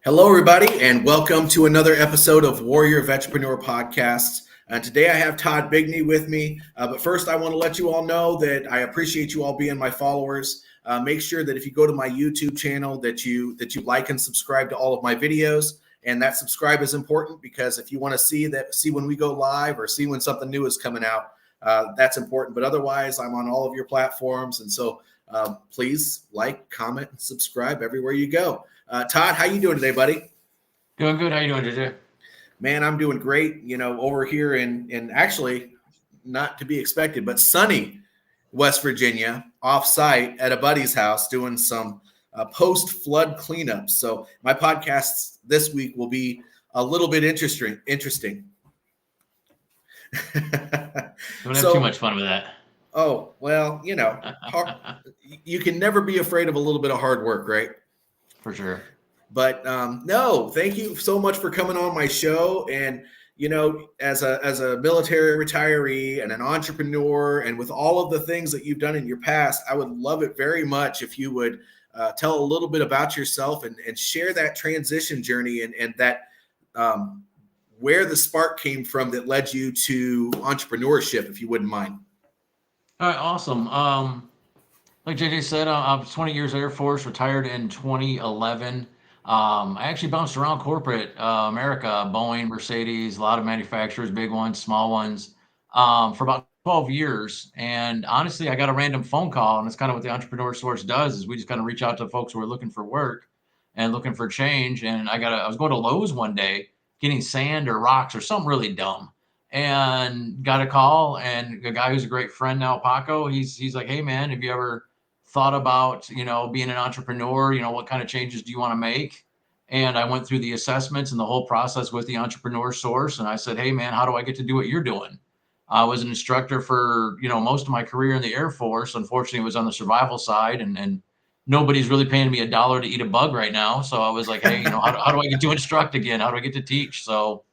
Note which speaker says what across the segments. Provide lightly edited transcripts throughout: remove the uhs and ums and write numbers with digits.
Speaker 1: Hello, everybody, and welcome to another episode of Warrior Vetrepreneur Podcast. Today I have Todd Bigney with me, but first I want to let you all know that I appreciate you all being my followers. Make sure that if you go to my YouTube channel that you like and subscribe to all of my videos, and that subscribe is important because if you want to see when we go live or see when something new is coming out, that's important. But otherwise, I'm on all of your platforms, and so please like, comment, and subscribe everywhere you go. Todd, how you doing today, buddy?
Speaker 2: Doing good. How you doing, JJ?
Speaker 1: Man, I'm doing great. You know, over here in actually not to be expected, but sunny West Virginia, off-site at a buddy's house doing some post-flood cleanup. So my podcast this week will be a little bit interesting.
Speaker 2: Don't have too much fun with that.
Speaker 1: Oh, well, you know, you can never be afraid of a little bit of hard work, right?
Speaker 2: For sure.
Speaker 1: But no, thank you so much for coming on my show. And, you know, as a military retiree and an entrepreneur, and with all of the things that you've done in your past, I would love it very much if you would tell a little bit about yourself and share that transition journey and that where the spark came from that led you to entrepreneurship, if you wouldn't mind.
Speaker 2: All right, awesome. Like JJ said, I'm 20 years Air Force, retired in 2011. I actually bounced around corporate America, Boeing, Mercedes, a lot of manufacturers, big ones, small ones, for about 12 years. And honestly, I got a random phone call, and it's kind of what the Entrepreneur Source does, is we just kind of reach out to folks who are looking for work and looking for change. And I was going to Lowe's one day, getting sand or rocks or something really dumb, and got a call, and a guy who's a great friend now, Paco, he's like, "Hey man, have you ever thought about, being an entrepreneur? What kind of changes do you want to make?" And I went through the assessments and the whole process with the Entrepreneur Source. And I said, "Hey man, how do I get to do what you're doing?" I was an instructor for, most of my career in the Air Force. Unfortunately, it was on the survival side, and nobody's really paying me $1 to eat a bug right now. So I was like, "Hey, how do I get to instruct again? How do I get to teach?" So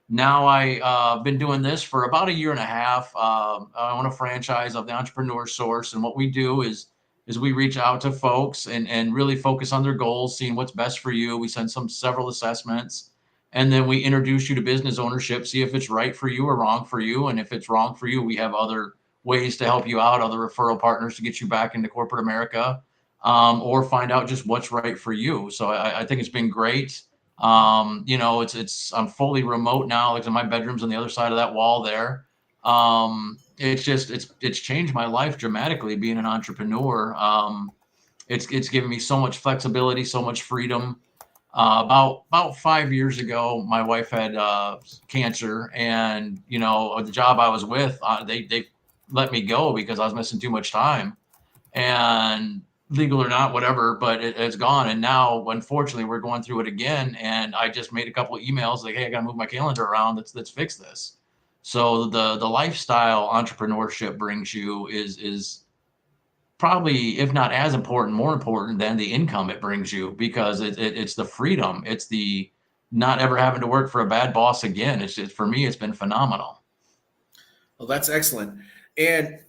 Speaker 2: now I've been doing this for about a year and a half. I own a franchise of the Entrepreneur Source. And what we do is we reach out to folks and really focus on their goals, seeing what's best for you. We send several assessments, and then we introduce you to business ownership, see if it's right for you or wrong for you. And if it's wrong for you, we have other ways to help you out, other referral partners to get you back into corporate America, or find out just what's right for you. So I think it's been great. I'm fully remote now. Like, my bedroom's on the other side of that wall there. It's changed my life dramatically being an entrepreneur. It's given me so much flexibility, so much freedom. About 5 years ago, my wife had cancer, and the job I was with, they let me go because I was missing too much time, and legal or not, whatever, but it's gone. And now, unfortunately, we're going through it again. And I just made a couple of emails like, "Hey, I got to move my calendar around. Let's fix this." So the lifestyle entrepreneurship brings you is probably, if not as important, more important than the income it brings you, because it's the freedom. It's the not ever having to work for a bad boss again. For me, it's been phenomenal.
Speaker 1: Well, that's excellent. And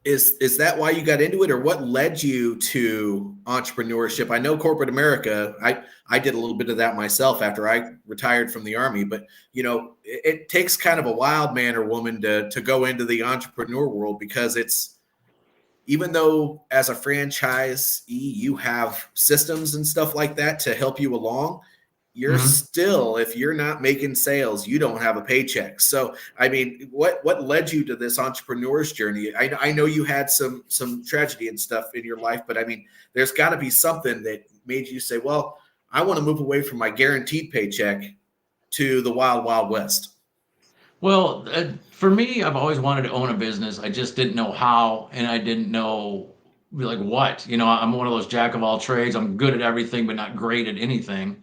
Speaker 1: is that why you got into it, or what led you to entrepreneurship? I know corporate America, I did a little bit of that myself after I retired from the Army, but it takes kind of a wild man or woman to go into the entrepreneur world, because it's, even though as a franchisee you have systems and stuff like that to help you along, you're still, if you're not making sales, you don't have a paycheck. So, I mean, what led you to this entrepreneur's journey? I know you had some tragedy and stuff in your life, but I mean, there's got to be something that made you say, well, I want to move away from my guaranteed paycheck to the wild, wild west.
Speaker 2: Well, for me, I've always wanted to own a business. I just didn't know how, and I didn't know like what. I'm one of those jack of all trades. I'm good at everything, but not great at anything.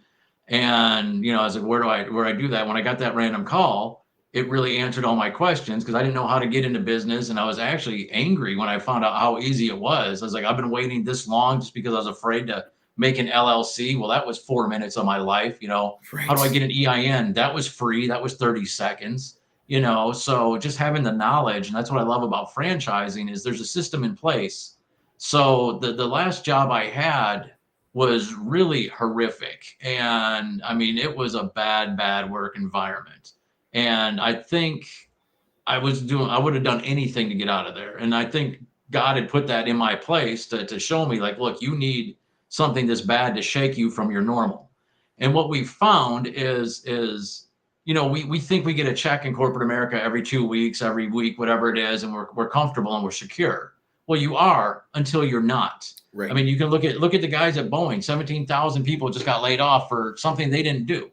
Speaker 2: And, I was like, where do I do that? When I got that random call, it really answered all my questions, because I didn't know how to get into business. And I was actually angry when I found out how easy it was. I was like, I've been waiting this long just because I was afraid to make an LLC. Well, that was 4 minutes of my life.
Speaker 1: Right.
Speaker 2: How do I get an EIN? That was free. That was 30 seconds. So just having the knowledge, and that's what I love about franchising, is there's a system in place. So the last job I had, was really horrific. And I mean, it was a bad work environment. And I think I would have done anything to get out of there. And I think God had put that in my place to show me, like, look, you need something this bad to shake you from your normal. And what we found is, we think we get a check in corporate America every 2 weeks, every week, whatever it is, and we're comfortable and we're secure. Well, you are until you're not.
Speaker 1: Right.
Speaker 2: I mean, you can look at the guys at Boeing. 17,000 people just got laid off for something they didn't do.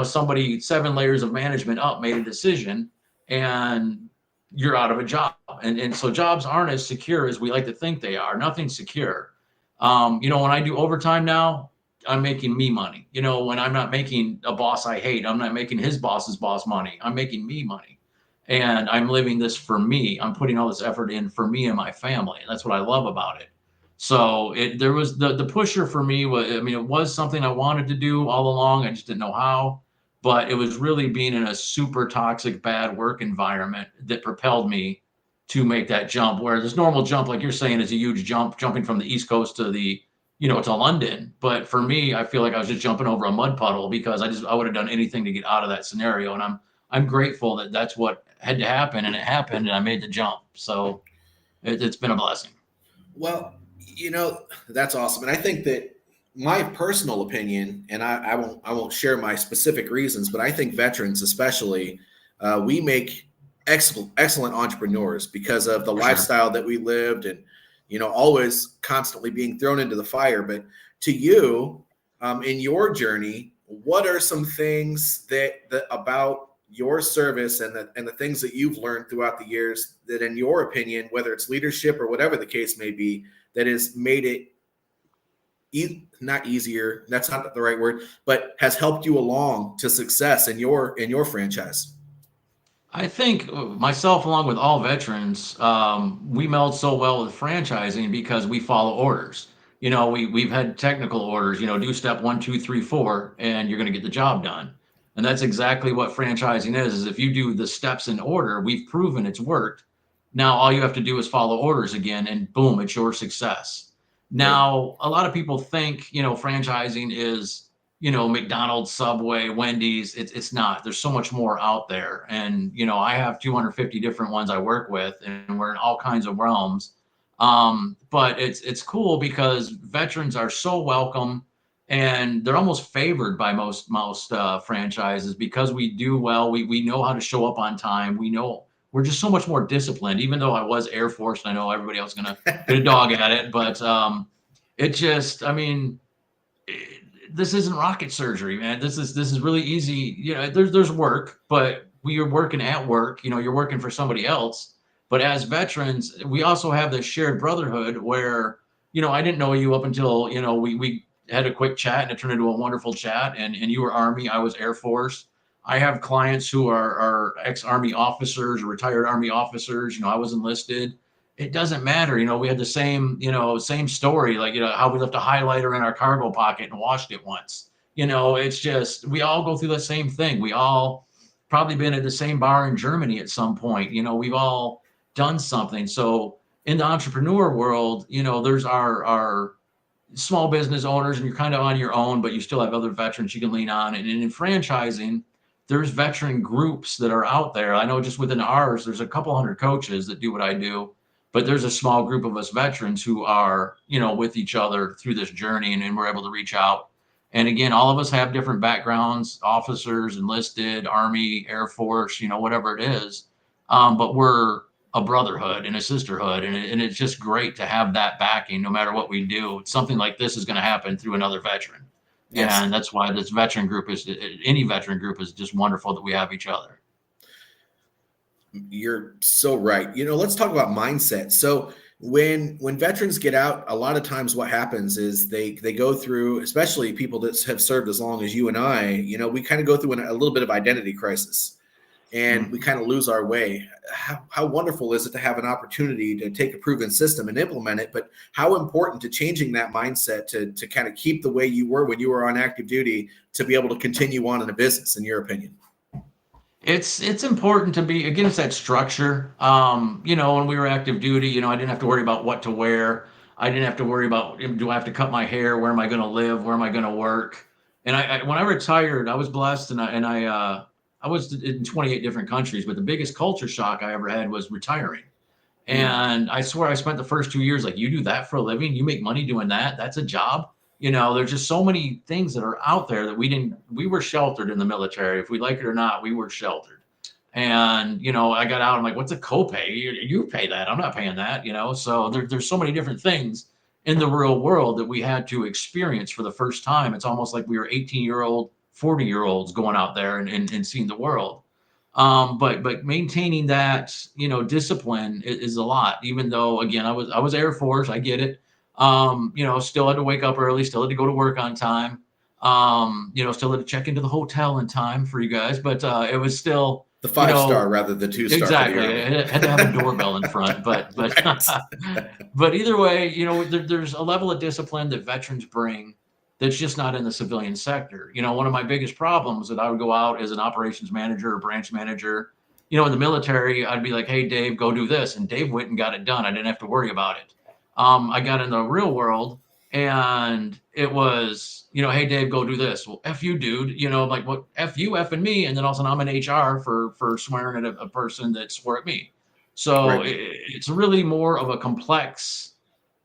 Speaker 2: Somebody 7 layers of management up made a decision, and you're out of a job. And so jobs aren't as secure as we like to think they are. Nothing's secure. When I do overtime now, I'm making me money. When I'm not making a boss I hate, I'm not making his boss's boss money. I'm making me money. And I'm living this for me. I'm putting all this effort in for me and my family. And that's what I love about it. So there was the pusher for me it was something I wanted to do all along. I just didn't know how, but it was really being in a super toxic, bad work environment that propelled me to make that jump, where this normal jump, like you're saying, is a huge jump, jumping from the East Coast to to London. But for me, I feel like I was just jumping over a mud puddle, because I would have done anything to get out of that scenario. And I'm grateful that that's what had to happen, and it happened, and I made the jump. So it's been a blessing.
Speaker 1: Well, that's awesome. And I think that my personal opinion, and I won't share my specific reasons, but I think veterans, especially, we make excellent entrepreneurs because of the lifestyle that we lived, and always constantly being thrown into the fire. But to you, in your journey, what are some things that about your service and the things that you've learned throughout the years that, in your opinion, whether it's leadership or whatever the case may be, that has made it not easier, that's not the right word, but has helped you along to success in your franchise?
Speaker 2: I think myself, along with all veterans, we meld so well with franchising because we follow orders. We've had technical orders, do step 1, 2, 3, 4, and you're going to get the job done. And that's exactly what franchising is if you do the steps in order, we've proven it's worked. Now, all you have to do is follow orders again, and boom, it's your success. Now, a lot of people think, franchising is, McDonald's, Subway, Wendy's. It's not. There's so much more out there. And, I have 250 different ones I work with, and we're in all kinds of realms. But it's cool because veterans are so welcome, and they're almost favored by most franchises because we do well. We know how to show up on time. We know we're just so much more disciplined, even though I was Air Force, and I know everybody else is going to get a dog at it. But this isn't rocket surgery, man. This is really easy. There's work, but we are working at work. You're working for somebody else. But as veterans, we also have this shared brotherhood where, I didn't know you up until, we had a quick chat, and it turned into a wonderful chat. And you were Army, I was Air Force. I have clients who are ex-Army officers or retired Army officers. I was enlisted. It doesn't matter. We had the same story, like, how we left a highlighter in our cargo pocket and washed it once. It's just, we all go through the same thing. We all probably been at the same bar in Germany at some point. We've all done something. So in the entrepreneur world, there's our small business owners, and you're kind of on your own, but you still have other veterans you can lean on. And in franchising, there's veteran groups that are out there. I know just within ours, there's a couple hundred coaches that do what I do, but there's a small group of us veterans who are, with each other through this journey, and we're able to reach out. And again, all of us have different backgrounds, officers, enlisted, Army, Air Force, whatever it is. But we're a brotherhood and a sisterhood. And it's just great to have that backing no matter what we do. Something like this is going to happen through another veteran. Yes. And that's why this veteran group any veteran group is just wonderful that we have each other.
Speaker 1: You're so right. Let's talk about mindset. So when veterans get out, a lot of times what happens is they go through, especially people that have served as long as you and I, we kind of go through a little bit of identity crisis, and we kind of lose our way. How wonderful is it to have an opportunity to take a proven system and implement it, but how important to changing that mindset to kind of keep the way you were when you were on active duty to be able to continue on in a business, in your opinion?
Speaker 2: It's important to be, again, it's that structure. When we were active duty, I didn't have to worry about what to wear. I didn't have to worry about, do I have to cut my hair? Where am I going to live? Where am I going to work? And when I retired, I was blessed, and I was in 28 different countries, but the biggest culture shock I ever had was retiring. And I swear I spent the first 2 years like, you do that for a living? You make money doing that? That's a job? There's just so many things that are out there that we were sheltered in the military. If we like it or not, we were sheltered. And, I got out, I'm like, what's a copay? You pay that. I'm not paying that, So there's so many different things in the real world that we had to experience for the first time. It's almost like we were 18-year-old, 40-year-olds going out there and seeing the world. But maintaining that, discipline is a lot, even though, again, I was Air Force, I get it. Still had to wake up early, still had to go to work on time. Still had to check into the hotel in time for you guys, but it was still
Speaker 1: the 5-star rather than 2-star.
Speaker 2: Exactly. I had to have a doorbell in front, but but either way, there's a level of discipline that veterans bring that's just not in the civilian sector. One of my biggest problems that I would go out as an operations manager or branch manager, in the military, I'd be like, hey, Dave, go do this. And Dave went and got it done. I didn't have to worry about it. I got in the real world and it was, hey, Dave, go do this. Well, F you, dude, like what, F you, F-ing me. And then also I'm in HR for swearing at a person that swore at me. So right. It's really more of a complex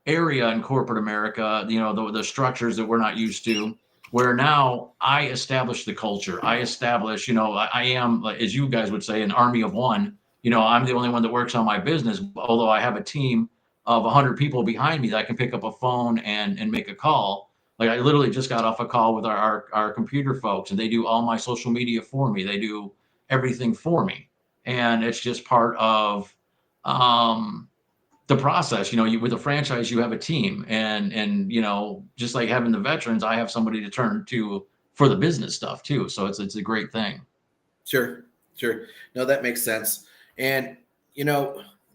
Speaker 2: area in corporate America, the structures that we're not used to, where now I establish the culture. I establish, I am, as you guys would say, an army of one. I'm the only one that works on my business, although I have a team of 100 people behind me that I can pick up a phone and make a call. Like I literally just got off a call with our computer folks, and they do all my social media for me. They do everything for me. And it's just part of, the process. With a franchise, you have a team, and just like having the veterans, I have somebody to turn to for the business stuff too. So it's a great thing.
Speaker 1: Sure. No, that makes sense. And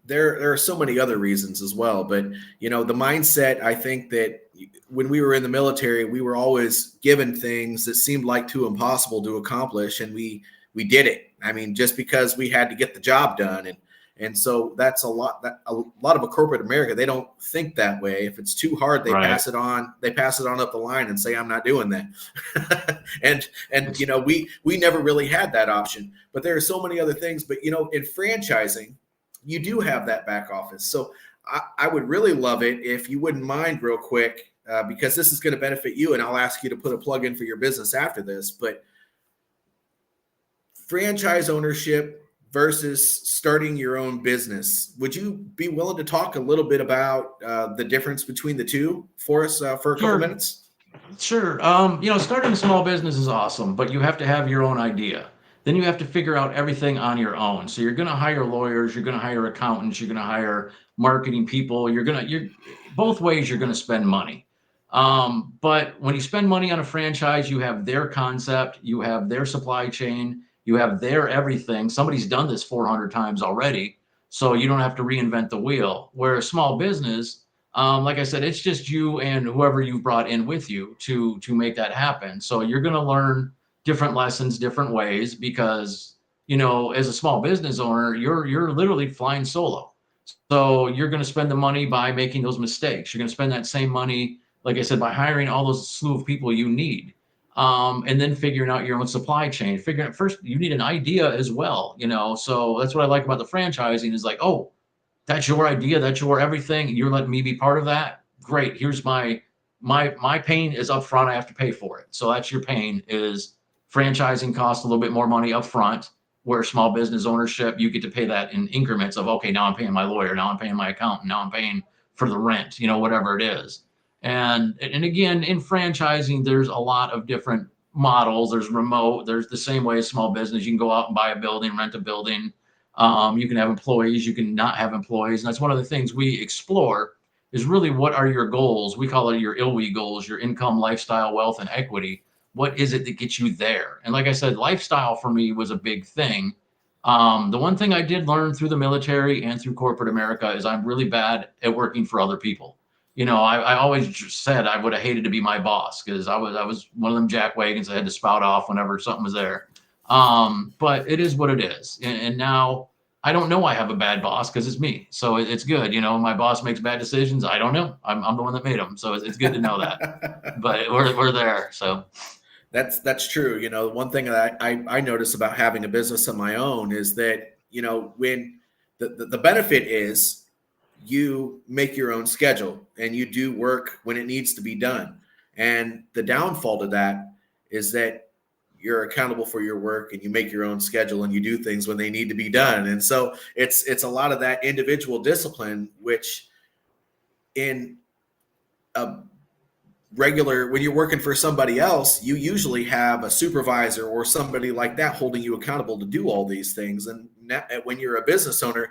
Speaker 1: there are so many other reasons as well, but the mindset, I think that when we were in the military, we were always given things that seemed like too impossible to accomplish, and we did it. I mean, just because we had to get the job done. And so that's a lot of a corporate America. They don't think that way. If it's too hard, they pass it on. They pass it on up the line and say, I'm not doing that. and we never really had that option, but there are so many other things. But, in franchising, you do have that back office. So I would really love it if you wouldn't mind real quick, because this is going to benefit you. And I'll ask you to put a plug in for your business after this, but franchise ownership versus starting your own business. Would you be willing to talk a little bit about the difference between the two for us for a couple minutes?
Speaker 2: Sure. Starting a small business is awesome, but you have to have your own idea. Then you have to figure out everything on your own. So you're going to hire lawyers, you're going to hire accountants, you're going to hire marketing people. You're both ways you're going to spend money. But when you spend money on a franchise, you have their concept, you have their supply chain, you have their everything. Somebody's done this 400 times already, so you don't have to reinvent the wheel. Where a small business, like I said, it's just you and whoever you've brought in with you to make that happen. So you're going to learn different lessons, different ways, because, as a small business owner, you're literally flying solo. So you're going to spend the money by making those mistakes. You're going to spend that same money, like I said, by hiring all those slew of people you need. And then figuring out your own supply chain. Figuring out first, you need an idea as well, So that's what I like about the franchising is like, oh, that's your idea, that's your everything. You're letting me be part of that. Great. Here's my pain is up front. I have to pay for it. So that's your pain. Is franchising costs a little bit more money up front, where small business ownership, you get to pay that in increments of, okay, now I'm paying my lawyer, now I'm paying my accountant, now I'm paying for the rent, whatever it is. And again, in franchising, there's a lot of different models. There's remote. There's the same way as small business. You can go out and buy a building, rent a building. You can have employees. You can not have employees. And that's one of the things we explore is really what are your goals? We call it your ILWE goals, your income, lifestyle, wealth, and equity. What is it that gets you there? And like I said, lifestyle for me was a big thing. The one thing I did learn through the military and through corporate America is I'm really bad at working for other people. I always said I would have hated to be my boss because I was one of them jackwagons that had to spout off whenever something was there. But it is what it is. And now I don't know I have a bad boss because it's me. So it's good. My boss makes bad decisions. I don't know. I'm the one that made them. So it's good to know that. But we're there. So
Speaker 1: That's true. One thing that I notice about having a business of my own is that, when the benefit is you make your own schedule and you do work when it needs to be done. And the downfall to that is that you're accountable for your work and you make your own schedule and you do things when they need to be done. And so it's a lot of that individual discipline, which in a when you're working for somebody else, you usually have a supervisor or somebody like that holding you accountable to do all these things. And when you're a business owner,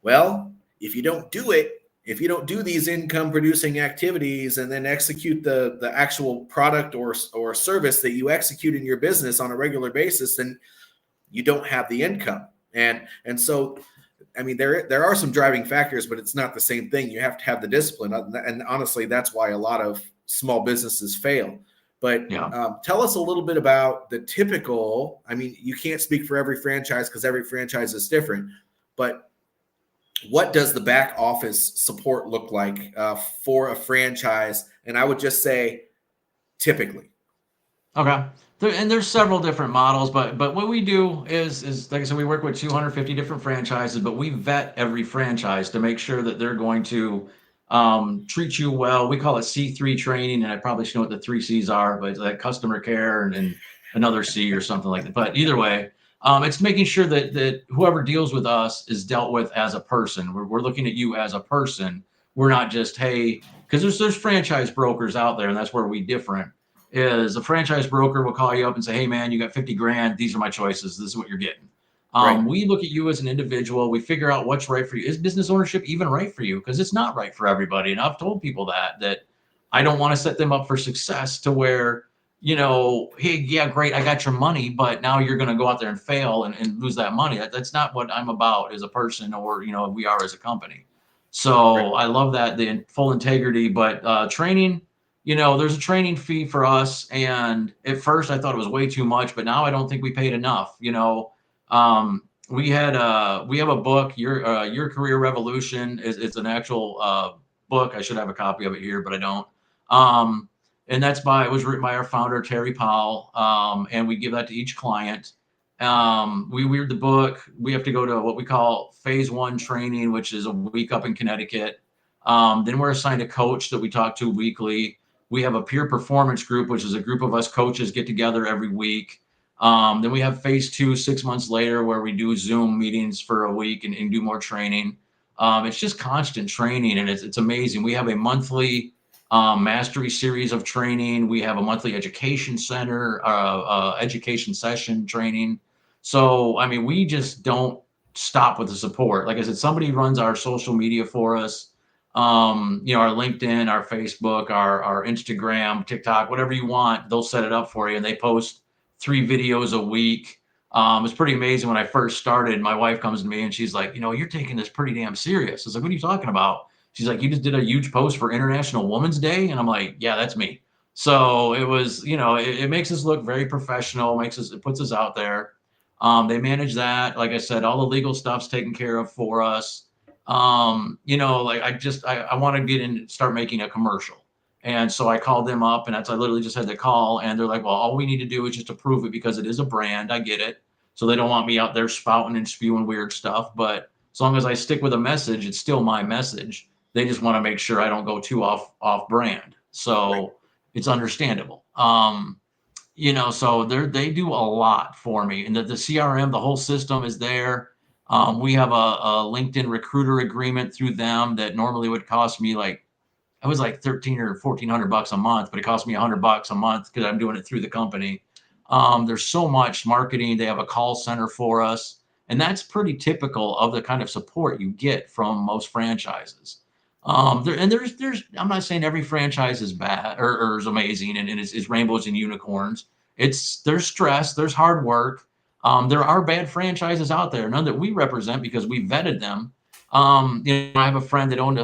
Speaker 1: well, if you don't do these income producing activities and then execute the actual product or service that you execute in your business on a regular basis, then you don't have the income. And so, I mean, there are some driving factors, but it's not the same thing. You have to have the discipline. And honestly, that's why a lot of small businesses fail. But
Speaker 2: yeah.
Speaker 1: Tell us a little bit about the typical, I mean, you can't speak for every franchise because every franchise is different, but what does the back office support look like for a franchise? And I would just say typically.
Speaker 2: Okay. There's several different models, but what we do is like I said, we work with 250 different franchises, but we vet every franchise to make sure that they're going to treat you well. We call it C3 training, and I probably should know what the 3 C's are, but it's like customer care and another C or something like that. But either way, it's making sure that whoever deals with us is dealt with as a person. We're looking at you as a person. We're not just, hey, because there's franchise brokers out there, and that's where we different. Is a franchise broker will call you up and say, hey man, you got 50 grand. These are my choices. This is what you're getting.
Speaker 1: Right.
Speaker 2: We look at you as an individual. We figure out what's right for you. Is business ownership even right for you? Because it's not right for everybody. And I've told people that I don't want to set them up for success to where, hey, yeah, great, I got your money, but now you're going to go out there and fail and lose that money. That's not what I'm about as a person or, we are as a company. So
Speaker 1: Right.
Speaker 2: I love that, the full integrity, but training, there's a training fee for us. And at first I thought it was way too much, but now I don't think we paid enough. We have a book, Your Career Revolution. It's an actual book. I should have a copy of it here, but I don't. And it was written by our founder, Terry Powell. And we give that to each client. We read the book. We have to go to what we call phase 1 training, which is a week up in Connecticut. Then we're assigned a coach that we talk to weekly. We have a peer performance group, which is a group of us coaches get together every week. Then we have phase 2, 6 months later, where we do Zoom meetings for a week and do more training. It's just constant training, and it's amazing. We have a monthly mastery series of training. We have a monthly education center, education session training. So, I mean, we just don't stop with the support. Like I said, somebody runs our social media for us. Our LinkedIn, our Facebook, our Instagram, TikTok, whatever you want, they'll set it up for you, and they post 3 videos a week. It's pretty amazing. When I first started, my wife comes to me and she's like, you're taking this pretty damn serious. I was like, what are you talking about? She's like, you just did a huge post for International Women's Day. And I'm like, yeah, that's me. So it was, it makes us look very professional, it puts us out there. They manage that. Like I said, all the legal stuff's taken care of for us. Like I want to get in and start making a commercial. And so I called them up, and I literally just had the call, and they're like, well, all we need to do is just approve it because it is a brand. I get it. So they don't want me out there spouting and spewing weird stuff. But as long as I stick with a message, it's still my message. They just want to make sure I don't go too off brand. So
Speaker 1: Right.
Speaker 2: It's understandable. So they do a lot for me, and the CRM, the whole system is there. We have a LinkedIn recruiter agreement through them that normally would cost me it was like $1,300 or $1,400 a month, but it cost me $100 a month because I'm doing it through the company. There's so much marketing. They have a call center for us, and that's pretty typical of the kind of support you get from most franchises. There's I'm not saying every franchise is bad or is amazing and is rainbows and unicorns. There's stress, there's hard work. There are bad franchises out there, none that we represent because we vetted them. I have a friend that owned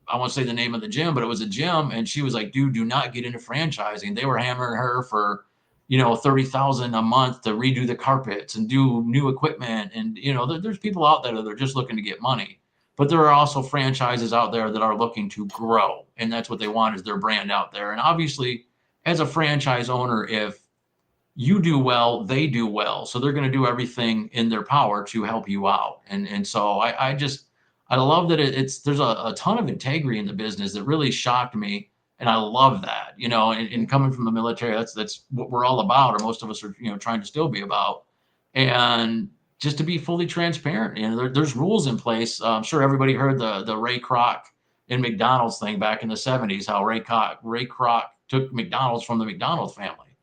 Speaker 2: I won't say the name of the gym, but it was a gym, and she was like, dude, do not get into franchising. They were hammering her for $30,000 a month to redo the carpets and do new equipment. And, there's people out there that are just looking to get money, but there are also franchises out there that are looking to grow. And that's what they want, is their brand out there. And obviously, as a franchise owner, if you do well, they do well. So they're going to do everything in their power to help you out. And so I love that there's a ton of integrity in the business that really shocked me. And I love that, and coming from the military, that's what we're all about, or most of us are, trying to still be about. And just to be fully transparent, there's rules in place. I'm sure everybody heard the Ray Kroc and McDonald's thing back in the 70s, how Ray Kroc took McDonald's from the McDonald's family.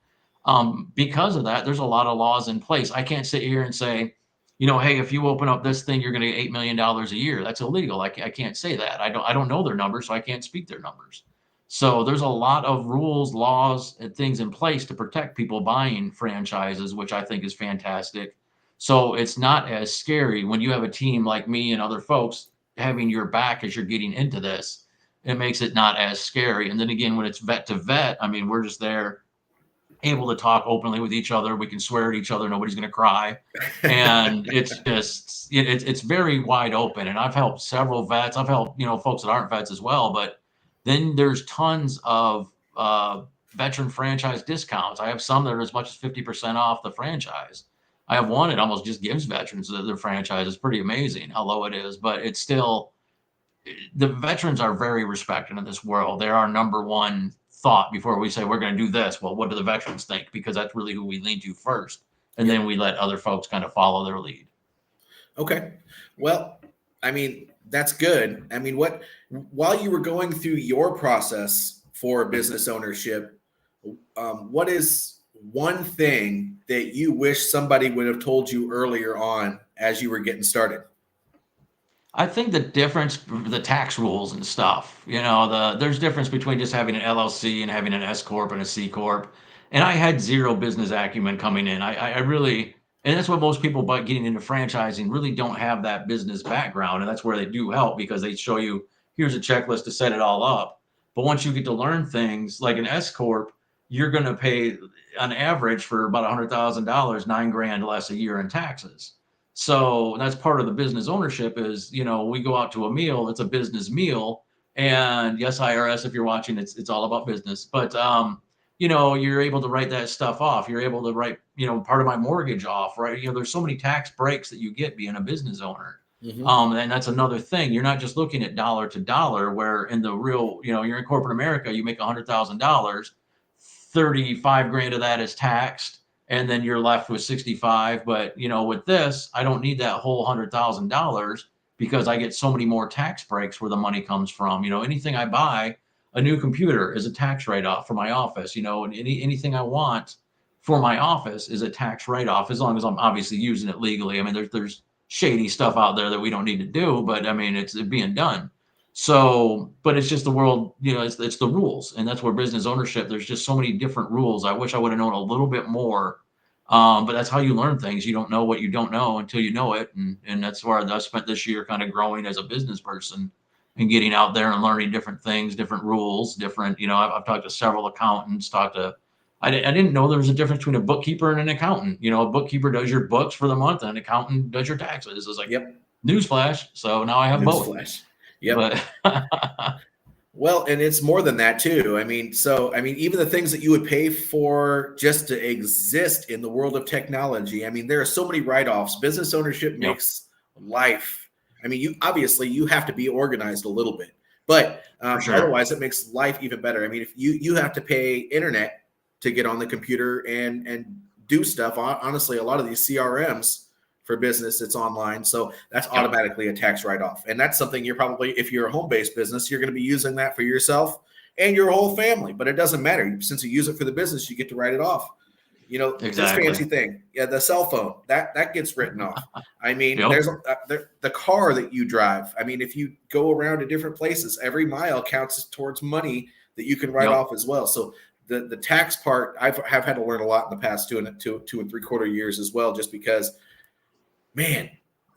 Speaker 2: Because of that, there's a lot of laws in place. I can't sit here and say, hey, if you open up this thing, you're going to get $8 million a year. That's illegal. I can't say that. I don't know their numbers, so I can't speak their numbers. So there's a lot of rules, laws, and things in place to protect people buying franchises, which I think is fantastic. So it's not as scary when you have a team like me and other folks having your back as you're getting into this. It makes it not as scary. And then again, when it's vet to vet, I mean, we're just there able to talk openly with each other. We can swear at each other. Nobody's going to cry. And it's just, it's very wide open. And I've helped several vets. I've helped, folks that aren't vets as well. But then there's tons of veteran franchise discounts. I have some that are as much as 50% off the franchise. I have one that almost just gives veterans their franchise. It's pretty amazing how low it is, but it's still, the veterans are very respected in this world. They're our number one thought before we say we're going to do this. Well, what do the veterans think? Because that's really who we lean to first. And then we let other folks kind of follow their lead.
Speaker 1: Okay. Well, I mean, that's good. I mean, while you were going through your process for business ownership, what is one thing that you wish somebody would have told you earlier on as you were getting started?
Speaker 2: I think the tax rules and stuff, there's difference between just having an LLC and having an S Corp and a C Corp. And I had zero business acumen coming in. I really, and that's what most people but getting into franchising really don't have, that business background. And that's where they do help, because they show you, here's a checklist to set it all up. But once you get to learn things like an S Corp, you're going to pay on average for about $100,000, $9,000 less a year in taxes. So that's part of the business ownership is, we go out to a meal, it's a business meal. And yes, IRS, if you're watching, it's all about business. But, you're able to write that stuff off. You're able to write, part of my mortgage off, right? There's so many tax breaks that you get being a business owner. Mm-hmm. And that's another thing. You're not just looking at dollar to dollar, where in the real, you're in corporate America, you make $100,000, 35 grand of that is taxed. And then you're left with 65. But, with this, I don't need that whole $100,000 because I get so many more tax breaks where the money comes from. Anything I buy, a new computer is a tax write-off for my office, and anything I want for my office is a tax write-off, as long as I'm obviously using it legally. I mean, there's shady stuff out there that we don't need to do, but I mean, it's being done. So, but it's just the world, it's the rules. And that's where business ownership, there's just so many different rules. I wish I would have known a little bit more. But that's how you learn things. You don't know what you don't know until you know it. And that's where I spent this year kind of growing as a business person and getting out there and learning different things, different rules, different, I've talked to several accountants, I didn't know there was a difference between a bookkeeper and an accountant. A bookkeeper does your books for the month and an accountant does your taxes. It's like,
Speaker 1: yep.
Speaker 2: Newsflash. So now I have both.
Speaker 1: Newsflash. Yep. But well, and it's more than that too. I mean, even the things that you would pay for just to exist in the world of technology. I mean, there are so many write-offs. Business ownership makes life. I mean, you have to be organized a little bit, but otherwise it makes life even better. I mean, if you have to pay internet to get on the computer and do stuff. Honestly, a lot of these CRMs for business, it's online. So that's automatically a tax write-off. And that's something you're probably, if you're a home-based business, you're going to be using that for yourself and your whole family. But it doesn't matter. Since you use it for the business, you get to write it off. Exactly. This fancy thing. Yeah, the cell phone, that gets written off. I mean, there's the car that you drive. I mean, if you go around to different places, every mile counts towards money that you can write off as well. So the tax part, have had to learn a lot in the past 2 and 3/4 years as well, just because, man,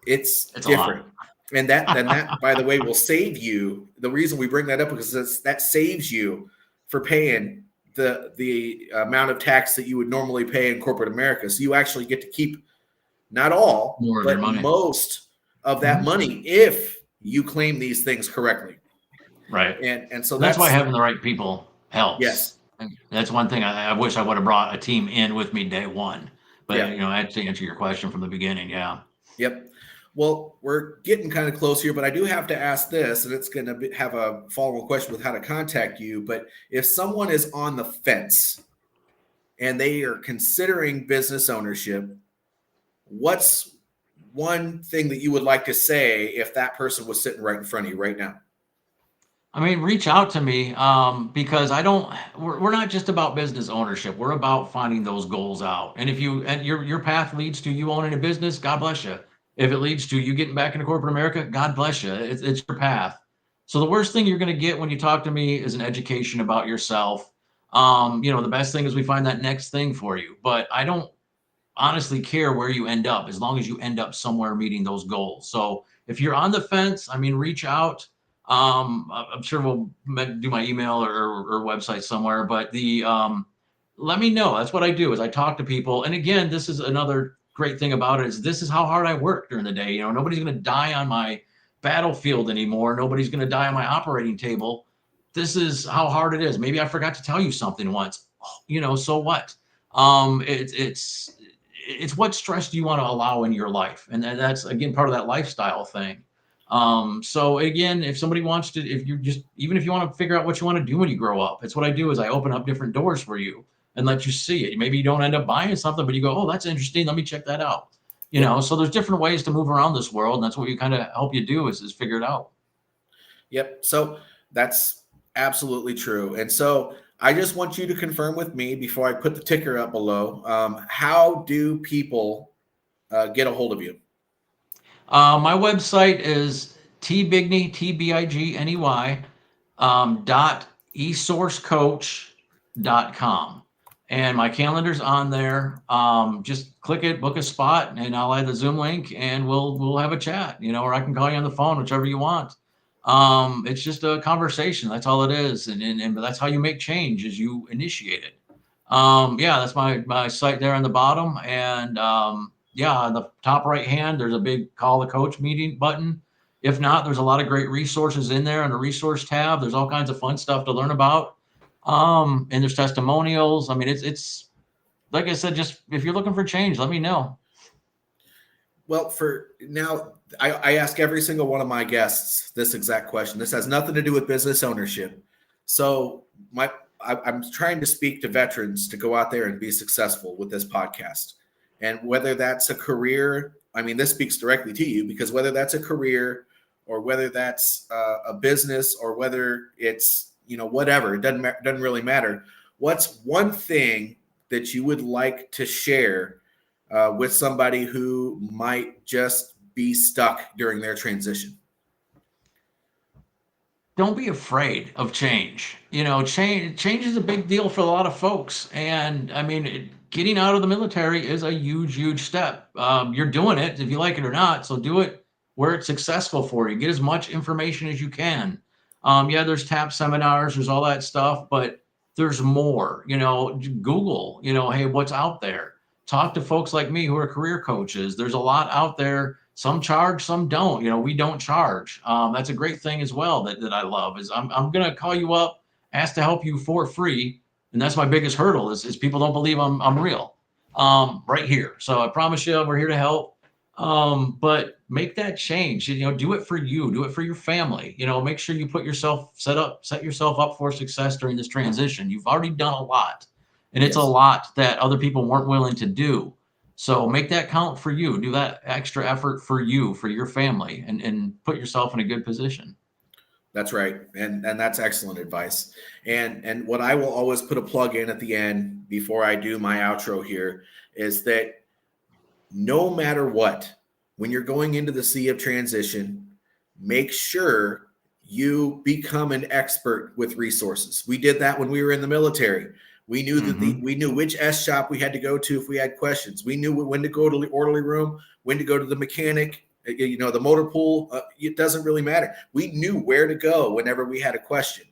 Speaker 1: it's different. And that, by the way, will save you. The reason we bring that up is because that saves you for paying the amount of tax that you would normally pay in corporate America. So you actually get to keep not all,
Speaker 2: More of your
Speaker 1: but
Speaker 2: money.
Speaker 1: most of that
Speaker 2: Mhm.
Speaker 1: money if you claim these things correctly.
Speaker 2: Right.
Speaker 1: And so
Speaker 2: That's why
Speaker 1: that's
Speaker 2: having the right people helps.
Speaker 1: yes.
Speaker 2: And that's one thing I wish I would have brought a team in with me day one. But
Speaker 1: Yeah.
Speaker 2: you know, I had to answer your question from the beginning. Yeah.
Speaker 1: Yep. Well, we're getting kind of close here, but I do have to ask this, and it's going to have a follow-up question with how to contact you. But if someone is on the fence and they are considering business ownership, what's one thing that you would like to say if that person was sitting right in front of you right now?
Speaker 2: I mean, reach out to me because we're not just about business ownership. We're about finding those goals out. And if your path leads to you owning a business, God bless you. If it leads to you getting back into corporate America, God bless you. It's your path. So the worst thing you're going to get when you talk to me is an education about yourself. The best thing is we find that next thing for you. But I don't honestly care where you end up as long as you end up somewhere meeting those goals. So if you're on the fence, I mean, reach out. I'm sure we'll do my email or website somewhere, but let me know. That's what I do is I talk to people. And again, this is another great thing about it is this is how hard I work during the day. You know, nobody's going to die on my battlefield anymore. Nobody's going to die on my operating table. This is how hard it is. Maybe I forgot to tell you something once, so what? It's what stress do you want to allow in your life? And that's again part of that lifestyle thing. So again, if somebody wants to, even if you want to figure out what you want to do when you grow up, it's what I do is I open up different doors for you and let you see it. Maybe you don't end up buying something, but you go, oh, that's interesting. Let me check that out. So there's different ways to move around this world. And that's what we kind of help you do is figure it out.
Speaker 1: Yep. So that's absolutely true. And so I just want you to confirm with me before I put the ticker up below. How do people get a hold of you?
Speaker 2: My website is tbigney, Tbigney, esourcecoach.com. And my calendar's on there. Just click it, book a spot, and I'll add the Zoom link and we'll have a chat, or I can call you on the phone, whichever you want. It's just a conversation. That's all it is. And that's how you make change is you initiate it. That's my site there on the bottom. And on the top right hand, there's a big call the coach meeting button. If not, there's a lot of great resources in there in the resource tab. There's all kinds of fun stuff to learn about. And there's testimonials. I mean, it's like I said, just if you're looking for change, let me know.
Speaker 1: Well, for now, I ask every single one of my guests this exact question. This has nothing to do with business ownership. So I'm trying to speak to veterans to go out there and be successful with this podcast. And whether that's a career, I mean, this speaks directly to you because whether that's a career or whether that's a business or whether it's, whatever, it doesn't really matter. What's one thing that you would like to share with somebody who might just be stuck during their transition?
Speaker 2: Don't be afraid of change. Change is a big deal for a lot of folks. And I mean, getting out of the military is a huge, huge step. You're doing it if you like it or not. So do it where it's successful for you. Get as much information as you can. There's TAP seminars, there's all that stuff, but there's more. Google, hey, what's out there? Talk to folks like me who are career coaches. There's a lot out there. Some charge, some don't. We don't charge. That's a great thing as well that I love is I'm going to call you up, ask to help you for free. And that's my biggest hurdle is people don't believe I'm real right here. So I promise you, we're here to help. But make that change, do it for you, do it for your family, make sure you set yourself up for success during this transition. You've already done a lot and it's a lot that other people weren't willing to do. So make that count for you. Do that extra effort for you, for your family, and put yourself in a good position.
Speaker 1: That's right. And that's excellent advice. And what I will always put a plug in at the end before I do my outro here is that no matter what, when you're going into the sea of transition, make sure you become an expert with resources. We did that when we were in the military. We knew that we knew which S shop we had to go to if we had questions. We knew when to go to the orderly room, when to go to the mechanic, the motor pool. It doesn't really matter. We knew where to go whenever we had a question.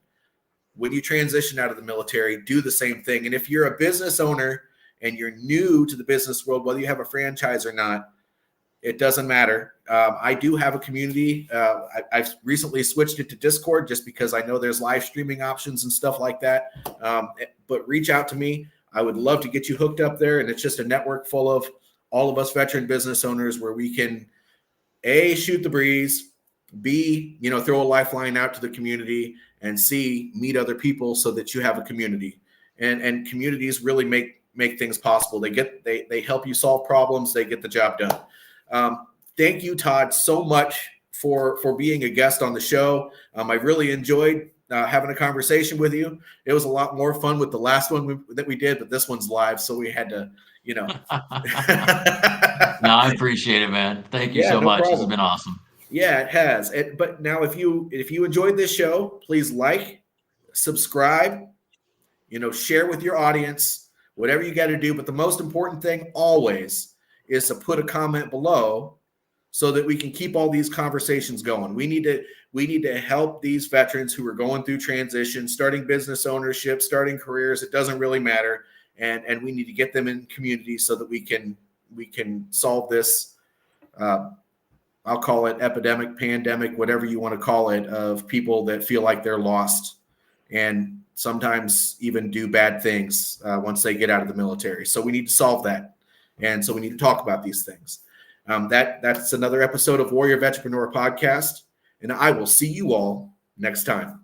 Speaker 1: when you transition out of the military, do the same thing. And if you're a business owner and you're new to the business world, whether you have a franchise or not, it doesn't matter. I do have a community. I've recently switched it to Discord just because I know there's live streaming options and stuff like that. But reach out to me. I would love to get you hooked up there. And it's just a network full of all of us veteran business owners where we can A, shoot the breeze, B, throw a lifeline out to the community, and C, meet other people so that you have a community. And communities really make things possible. They help you solve problems. They get the job done. Thank you, Todd, so much for being a guest on the show. I really enjoyed having a conversation with you. It was a lot more fun with the last one that we did, but this one's live, so we had to,
Speaker 2: No, I appreciate it, man. Thank you so much. Problem. This has been awesome.
Speaker 1: Yeah, it has. But now, if you enjoyed this show, please like, subscribe, share with your audience, whatever you got to do. But the most important thing always is to put a comment below so that we can keep all these conversations going. We need to help these veterans who are going through transition, starting business ownership, starting careers. It doesn't really matter. And we need to get them in communities so that we can solve this, I'll call it epidemic, pandemic, whatever you want to call it, of people that feel like they're lost and sometimes even do bad things once they get out of the military. So we need to solve that. And so we need to talk about these things. That's another episode of Warrior Vetrepreneur Podcast. And I will see you all next time.